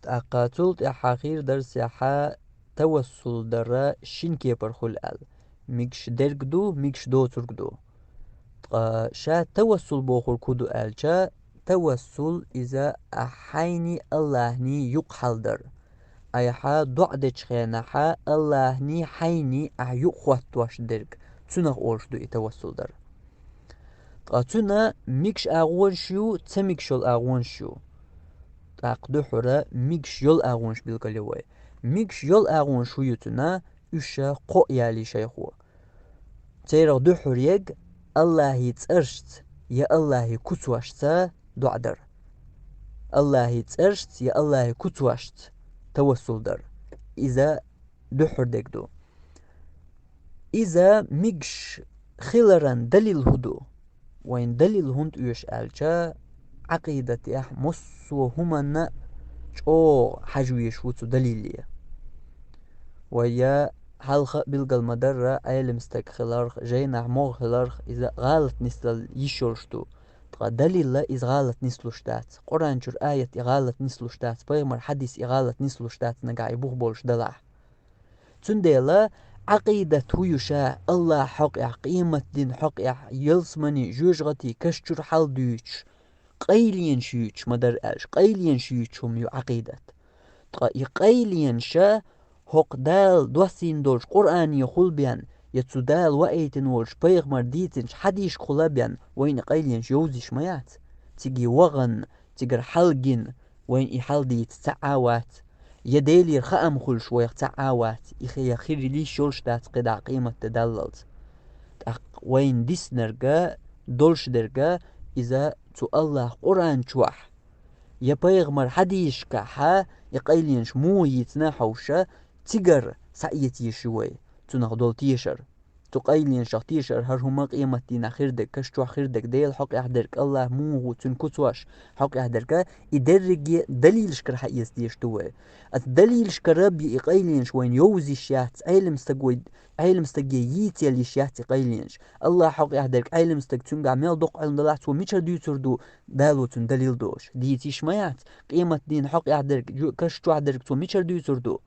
أقاتلت أحاخير درس أحا توسل درا شين كيبر خل ال ميكش درقدو ميكش دو ترقدو شا توسل بوخر كودو ألشا توسل إذا أحيني الله ني يقحل در أي حا دعدش خينا حا الله ني حيني يقوات واش درق تنغ أورش دو توسل در تنا ميكش أغوان شو تميكشل أغوان شو تاقدو حرا ميكش يول أغوانش بالقليوي ميكش يول أغوان شو يتنا إشا قو يالي شيخو تيرا دو حريق الله يتأرشت يا الله كتواشتا دعدر الله يتأرشت يا الله كتواشت توسل در إذا دو حردك دو إذا ميكش خلران دليل هدو وين دليل هند يش ألجا عقيدة يح مس وهما او حجويش وتو دليلية ويا حلقة بالقل مدرة أيل مستك خلارخ جينا مو خلارخ إذا غلط نسل يشورشتو تقا دليل لا إذا غلط نسلوشتات قرآن جر آية غلط نسلوشتات بيمر حديث غلط نسلوشتات نقع يبوخ بولش دلع تنديلا عقيدة هيوشا الله حق قيمة دين حق يلسمني جوجغتي كشجر حال دوش قيلين شيوش مدر ألش قيلين شيوش هم يو عقيدة قيلين شا هق دال دوسين دولش قرآن يخول بيان يتسو دال وأيتن ولش بيغمر ديتنش حديش خلا بيان وين قيلين شيوزيش ميات تيجي وغن تيجر حلقين وين إحال ديت تعاوات يديلي رخام خلش ويق تعاوات إخي خيري لي شولشتات قدع قيمة تدللت وين ديس نرقا دولش درقا إذا تو الله قرآن شوح يا بيغمر حديش كحا يقيلينش مو يتناحوشا تيجر سعيتي شوي تنغدول تيشر تقيلين شخ تيشر هر هما قيمة دينا خيردك كشتو خيردك ديل حق يحدرك الله مو هو تنكتواش حق يحدرك يدرج دليل شكر حقيس ديشتوه الدليل شكر ربي يقيلينش وين يوزي شيات ايلم استقويد ايلم استقييت يلي شيات يقيلينش الله حق يحدرك ايلم استق تنقع ميل دق علم دلعت وميشر ديوتر دو دالو تن دليل دوش ديتيش ميات قيمة دين حق يحدرك كشتو يحدرك تو ميشر ديوتر دو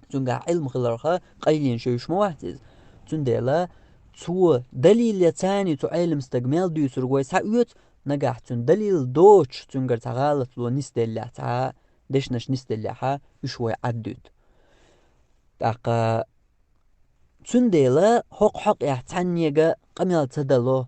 تنقع علم خلالخا قيلين شيوش مواتز تنديلا تو دليل تاني تو علم استقمال ديوتر ويس حقيت نجح تن دليل دوش تنقر تغالط لو نستيلا تا دشنش نستيلا ها يشوي عدد تاقا تنديلا حق يحتانيغا قميل تدلو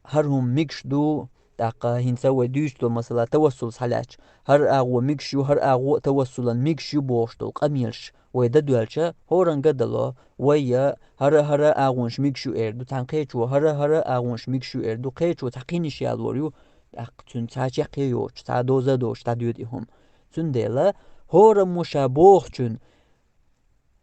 هرهم ميكش دو تاقا هنسوي دوش دو مثلا توسل صلاش هر اغو ميكشيو هر اغو توسلا ميكشيو بوشتو قميلش ويدا دوالشا هوران قدلو ويا هر اغونش ميكشيو اردو تنقيتشو هر اغونش ميكشيو اردو قيتشو تقينيش يالوريو تن تاچي قيوش تا دوزا دوش تا ديوديهم تن ديلا هورا مشابوخچون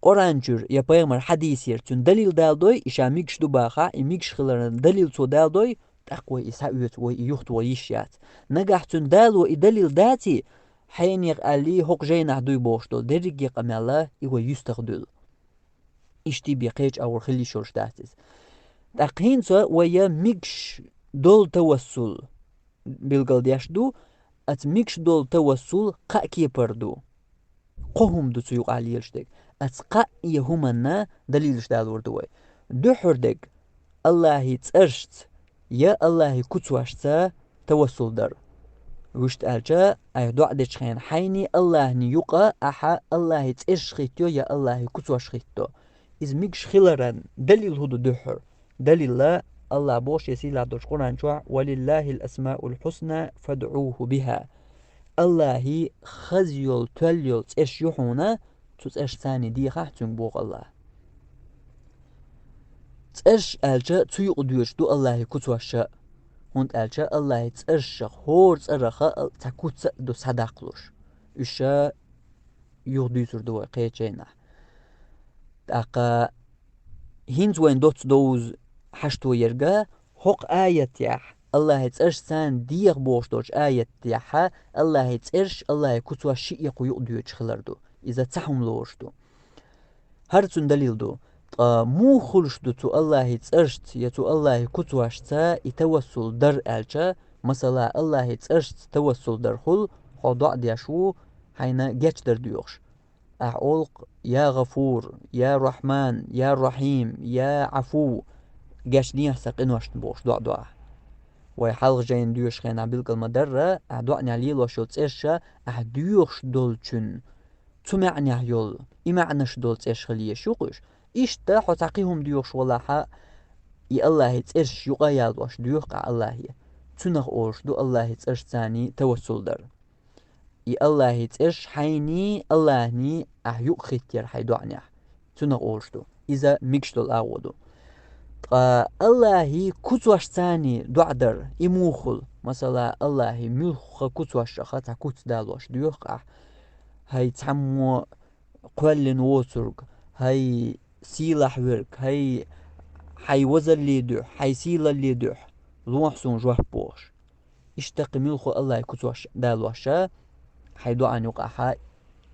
قرانجر يا بيمر حديثير تن دليل دالدوي إشا ميكش دو باخا ميكش خلرن دليل تو دالدوي تقوي إسحاويت ويوخت ويشيات نجحتن دالو دليل داتي حين يقالي هوق جينا دوي بوشتو درجي قمالا إيو يستخدل إشتي بيقيج أو خلي شورش داتز تقهين سو ويا ميكش دول توسل بالقل دياشدو أت ميكش دول توسل قاكي بردو قهم دو تيوق علي يلشتك أتقا يهمنا دليلش دالور دوي دو حردك الله يتأرشت يا الله كتواشتا توسل در وشت ألجا أي دعدش خين حيني الله نيوقا أحا الله يتأرش خيتو يا الله كتواش خيتو إذ ميكش خلران دليل هدو دحر دليل لا الله بوش يسيل عبدوش قرآن شوع ولله الأسماء الحسنى فادعوه بها الله خزيول توليول تأرش يحونا تأرش ثاني دي خاحتون بوغ الله تأرش ألجا تيوق ديوش دو الله كتواشا هند ألجا الله تأرش هور تأرخا تكوت دو صداقلوش إشا يوغ ديوتر دو قيتشينا تاقا هند وين دوت دوز حشتو يرقا حق آية يح الله تأرش سان ديغ بوش دوش آية يحا الله تأرش الله كتواشي يقو يقديوش خلردو إذا تحم لوش دو هرتون دليل دو مو خلش دو تو الله تأرشت يا تو الله كتواشتا يتوسل در ألجا مثلا الله تأرشت توسل در خل خضع ديشو حينا جيتش در ديوخش أولق يا غفور يا رحمن يا رحيم يا عفو جاش نيه سقين واش بوش دعاء ويحلق جاين ديوش خين عبيلك المدرة أدعني عليه وشوت إيشا أديوش دولتشن تمعني يول إمعنش دولت إيش خليه شوقش إيش تا حتعقيهم ديوش ولا حق ي الله يتسرش يقايل واش ديوق الله هي تنخ أوش دو الله يتسرش ثاني توسل در ي الله يتسرش حيني الله ني أحيوق ختير حيدوعني تنخ أوش دو إذا ميكش دول أعودو الله كتواش ثاني دعدر إموخل مثلا الله ملخ كتواش خاطع كت دالواش ديوق هاي تعمو قولن ووترق هاي سيلح ورك هاي وزر اللي دوح هاي سيلا اللي دوح لوحسون جوه بوش اشتاق ملخو الله كتواش دالواشا هاي دعان يقعها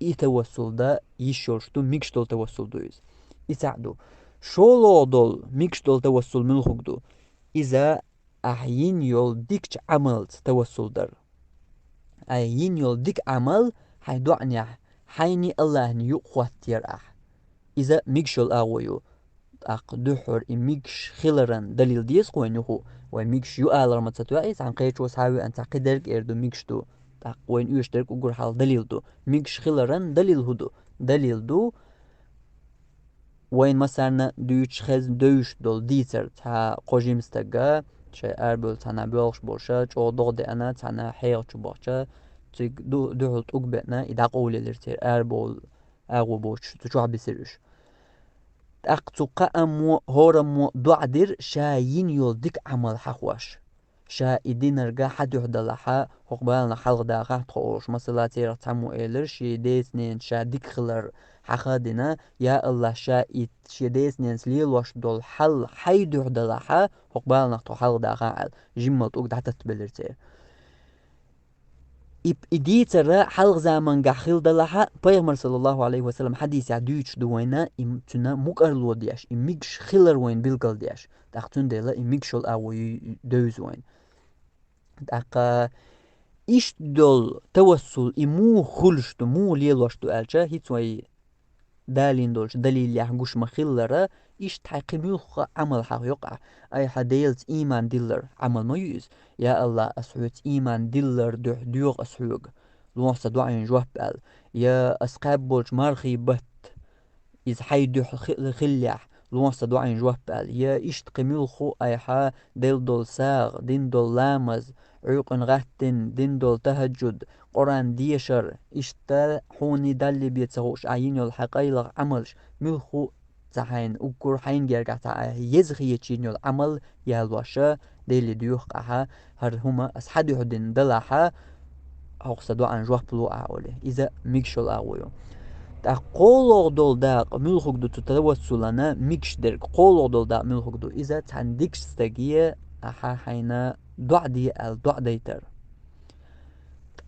يتوسل دا يشورشتو ميكشتول توسل دويز يساعدو شولو دول ميكشتول توسل ملخوك دو إذا أحيين يول ديكش عملت توسل در أحيين يول ديك عمل هاي دعني حيني الله يقوى تيرح إذا ميكشل أغويو دحر ميكش خلرن دليل ديس قوين يخو وميكش يؤالر متساتوائيس عن قيتشو سحاوي أن تعقيدرك إردو ميكشتو وين يشترك وقر حال دليل دو ميكش خلرن دليل هدو دليل دو وين مثلا دوش خز دوش دول ديتر تا قوجيم استقا چه اربول تانا بيوغش بوشا چو دو دي انا تانا حيغ چو بوشا تيك دو هلت اقبتنا إذا قولي لرتير اربول اغو بوش تو چو بسيرش أقتو قأمو هورمو دعدر شاين يولدك عمل حخوش شا إدينرغا حد يحدلها حقبالنا حلق داغا تخوش مثلا تيرا تعمو إيلر شي ديسنين شا ديك خلر حخادنا يا الله شا شي ديسنين سليل واش دول حل حيد يحدلها حقبالنا تخو حلق داغا جمال تقد حتى تبلرتير إديتر حلق زمان قاخيل دلها بيغمر صلى الله عليه وسلم حديث عدوش دوينا تنا مقرلو دياش إميكش خلر وين بلقل دياش تاختون ديلا إميكشل أو دوز وين تاقا إيش دول توسل إمو خلشتو مو ليلوشتو ألشا هيتوي دالين دولش دليل يحقوش مخلرة إيش تحقي ملخ عمل حق يقع أي حديلت إيمان ديلر عمل ما يوز يا الله أسحوت إيمان ديلر دوغ أسحوق لونسا دعين جواب بال يا أسقاب بولش مارخي بت إذ حيدو خليح لونسا دعين جواب بال يا إيش تقملخو أي حا ديل دول ساغ دين دول لامز عيق غاتن دين دول تهجد قرآن ديشر إشتا حوني دالي بيتسغوش عين يول حقايلغ عملش ملخو تحين وكور حين جرقع تعاي يزغي يتشين يول عمل يالواشا ديلي ديوخ قاها هر هما أسحاد يحدين دلاحا أقصد عن جواب بلو أعولي إذا ميكشل أعويو تا قولوغ دول داق ملخوك دو تتوسلنا ميكش درك قولوغ دول داق ملخوك دو إذا تنديكش ستاقية أحا حينا دعدي دعديتر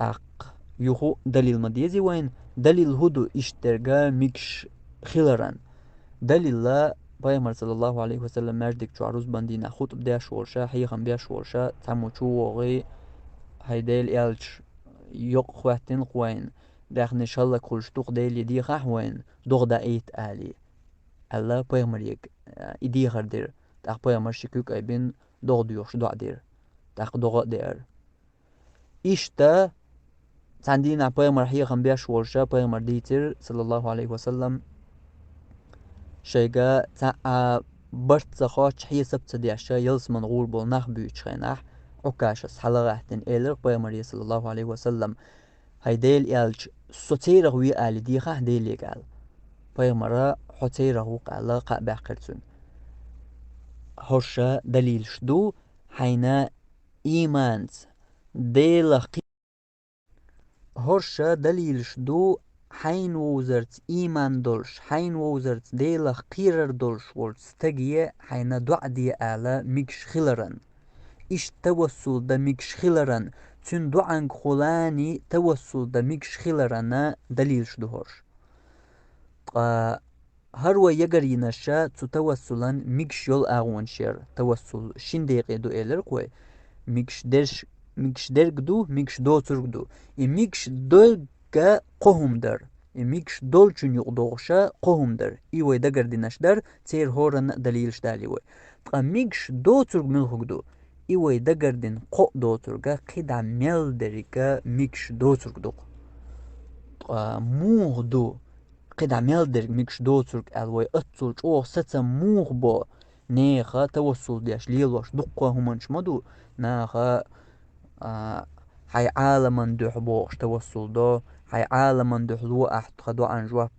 أق يخو دليل مديزي وين دليل هدو اشترقا ميكش خلران دليل لا بايمر صلى الله عليه وسلم مردك جو عروز باندينا خطب دياش ورشا حيخم بياش ورشا تامو چو وغي هيديل إلش يق خواتين خوين داخل شالله كلشتوق ديل يدي خاوين دوغ دا ايت آلي الله بايمر يك إدي غردير تاق بايمر شكوك ايبين دوغ ديوش دوغ دير تاق دوغ دير إشتا تاندينا بايمر حيخم بياش ورشا بايمر ديتر صلى الله عليه وسلم شيغا تا برت زخاش حي سبت دياشا يلس من غول بول نخ بيوش خيناح عكاشس حلغاحتن إيلر بايمر صلى الله عليه وسلم هيديل إلج سوتيره وي آل ديخه ديلي قال بايمر حتيره قال قا باقرتون هرشا دليل شدو حينا إيمانز ديل هرشا دليل شدو حين وزرت إيمان دولش حين وزرت ديل قيرر دولش ورتستجيه حين دعدي آلا ميكش خلرن إيش توسل دا ميكش خلرن تون دعان خلاني توسل دا ميكش خلرن دليل شدو هرش هروا يجري نشا توسلا ميكش يول أغوان شير توسل شين دقيقة دو إلر كوي ميكش درش ميكش درك دو ميكش دو ترك دو ميكش دو ميكشكا قهم در ميكش دولچن يقدوغشا قهم در إيوه دقر ديناش در تير هورن دليلش دالي وي ميكش دوترق ملهقدو إيوه دقر دين قو دوترقا قيدا ميل دريكا ميكش دوترق دوق موغ دو قيدا ميل دريك ميكش دوترق الوي اتسولج او ستsa موغ بو نيخا توصل دياش ليلوش دقوا همانش مدو ناخا هاي عالمان دوح بوش توصل دو هاي عالمان دوح لو احت خدو عن جواب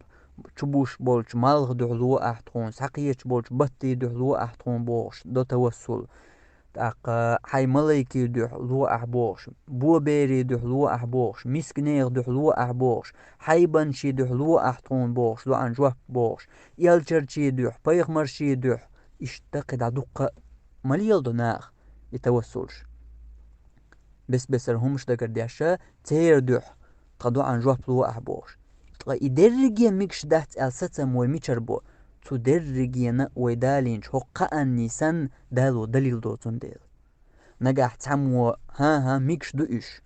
چبوش بولش مالغ دوح لو احت خون ساقيش بولش بطي دوح لو احت خون بوش دو توصل تاق هاي ملايكي دوح لو احبوش بو بيري دوح لو احبوش مسكنيغ دوح لو احبوش هاي بنشي دوح لو احت خون بوش لو عن جواب بوش يالچرچي دوح بيغمرشي دوح اشتقد عدوق مليل دو ناخ يتوصلش بس بسر همش دكر دياشا تير دوح تقدو عن جواب لو احبوش يدرجي ميكش دهت الستم وميشر بو تو درجي نا ويدالينش هو قان نيسان دالو دليل دوتون ديل نجاح تعمو ها ميكش دوش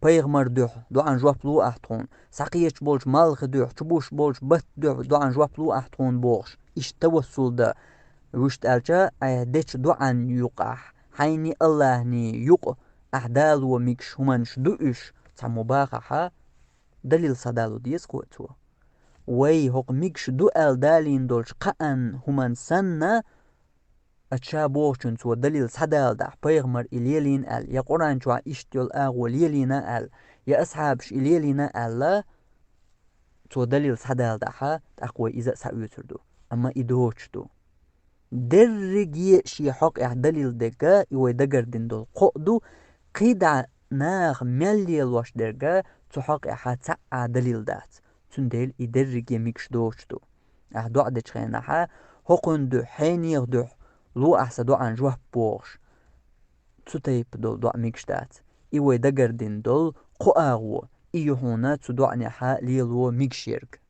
بيغمر دوح دو عن جواب لو احتون ساقيش بولش مالخ دوح تبوش بولش بط دوح دو عن جواب لو احتون بوش ايش توصل ده وشت الجا ديش دو عن يقح حيني الله ني يق احدال وميكش همانش دوش تعمو باقحا دليل صدالو ديس قوتو وي هوق ميكش دو دالين دولش قان همان سنة اتشا بوشن تو دليل صدال ده بيغمر إليلين يا قرآن شو اشتيول اغو ليلينا يا اصحابش إليلينا لا تو دليل صدال ده تقوى إذا سأوتردو أما إدوشتو درجي شي حق دليل دقا يوي دقر دين دول ققدو قيدا ناغ مليل واش درجا تو حق تسع دليل دات تندل يدرجي ميكش دوشتو دو عدش خيناها هقن دو حينيغ دو لو احسا دو عن جوه بوش تو تيب دول دو ميكش دات يوي دقر دين دول قو اغو إيو هونا تو دو عنيحا ليلو ميكشيرك